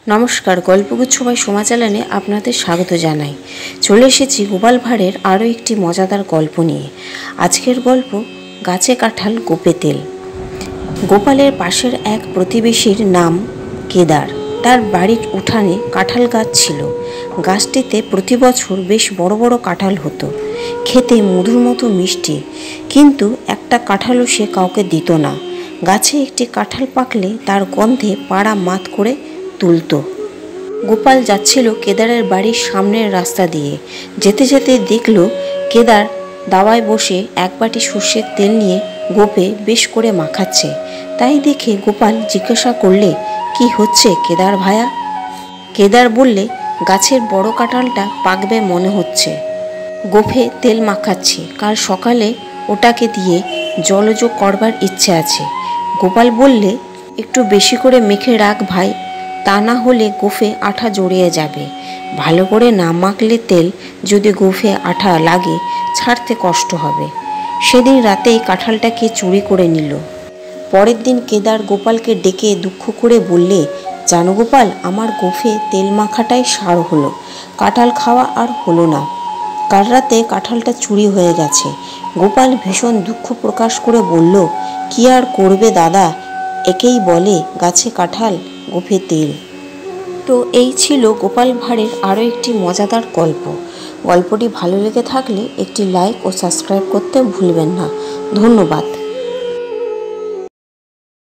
নমস্কার, গল্পগুচ্ছ বাই সোমা চ্যানেলে আপনাদের স্বাগত জানাই। চলে এসেছি গোপাল ভাঁড়ের আরও একটি মজাদার গল্প নিয়ে। আজকের গল্প গাছে কাঁঠাল গোপে তেল। গোপালের পাশের এক প্রতিবেশীর নাম কেদার। তার বাড়ির উঠানে কাঁঠাল গাছ ছিল। গাছটিতে প্রতি বছর বেশ বড় বড় কাঁঠাল হতো, খেতে মধুর মতো মিষ্টি। কিন্তু একটা কাঁঠালও সে কাউকে দিত না। গাছে একটি কাঁঠাল পাকলে তার গন্ধে পাড়া মাত করে তুলত। গোপাল যাচ্ছিল কেদারের বাড়ির সামনের রাস্তা দিয়ে। যেতে যেতে দেখল কেদার দাওয়ায় বসে এক বাটি সর্ষের তেল নিয়ে গোপে বেশ করে মাখাচ্ছে। তাই দেখে গোপাল জিজ্ঞাসা করলে, কি হচ্ছে কেদার ভায়া? কেদার বললে, গাছের বড় কাঁঠালটা পাকবে মনে হচ্ছে, গোফে তেল মাখাচ্ছি। কাল সকালে ওটাকে দিয়ে জলজ করবার ইচ্ছে আছে। গোপাল বললে, একটু বেশি করে মেখে রাখ ভাই, তা না হলে গোফে আঠা জড়িয়ে যাবে। ভালো করে না মাখলে তেল যদি গোফে আঠা লাগে ছাড়তে কষ্ট হবে। সেদিন রাতেই কাঁঠালটাকে চুরি করে নিল। পরের দিন কেদার গোপালকে ডেকে দুঃখ করে বললে, জানো গোপাল, আমার গোফে তেল মাখাটাই সার হলো, কাঁঠাল খাওয়া আর হলো না। কাল রাতে কাঁঠালটা চুরি হয়ে গেছে। গোপাল ভীষণ দুঃখ প্রকাশ করে বলল, কি আর করবে দাদা, একেই বলে গাছে কাঁঠাল গোফে তেল। তো এই ছিল গোপাল ভাঁড়ের আরও একটি মজাদার গল্প। গল্পটি ভালো লেগে থাকলে একটি লাইক ও সাবস্ক্রাইব করতে ভুলবেন না। ধন্যবাদ।